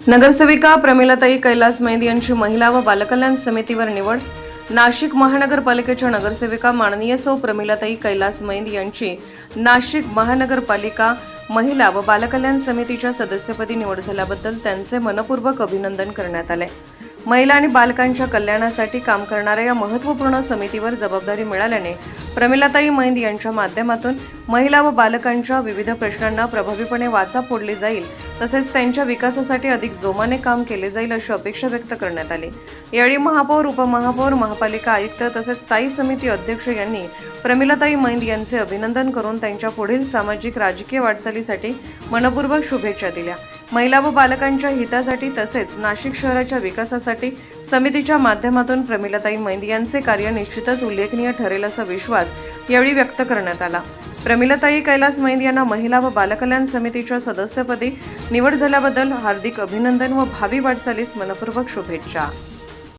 नगरसेविका प्रमिलाताई कैलास मैंद यांची महिला व बालकल्याण समितीवर निवड। नाशिक महानगरपालिकेच्या नगरसेविका माननीय सौ प्रमिलाताई कैलास मैंद यांची नाशिक महानगरपालिका महिला व बालकल्याण समितीच्या सदस्यपदी निवड झाल्याबद्दल त्यांचे मनपूर्वक अभिनंदन करण्यात आले। महिला आणि बालकांच्या कल्याणासाठी काम करणाऱ्या या महत्त्वपूर्ण समितीवर जबाबदारी मिळाल्याने प्रमिलाताई मैंद यांच्या माध्यमातून महिला व बालकांच्या विविध प्रश्नांना प्रभावीपणे वाचा फोडली जाईल, तसेच त्यांच्या विकासासाठी अधिक जोमाने काम केले जाईल अशी अपेक्षा व्यक्त करण्यात आली। यावेळी महापौर, उपमहापौर, महापालिका आयुक्त तसेच स्थायी समिती अध्यक्ष यांनी प्रमिलाताई मैंद यांचे अभिनंदन करून त्यांच्या पुढील सामाजिक राजकीय वाटचालीसाठी मनपूर्वक शुभेच्छा दिल्या। महिला व बालकांच्या हितासाठी तसेच नाशिक शहराच्या विकासासाठी समितीच्या माध्यमातून प्रमिलाताई मैंद यांचे कार्य निश्चितच उल्लेखनीय ठरेल असा विश्वास यावेळी व्यक्त करण्यात आला। प्रमिलाताई कैलास मैंद यांना महिला व बालकल्याण समितीच्या सदस्यपदी निवड झाल्याबद्दल हार्दिक अभिनंदन व भावी वाटचालीस मनपूर्वक शुभेच्छा।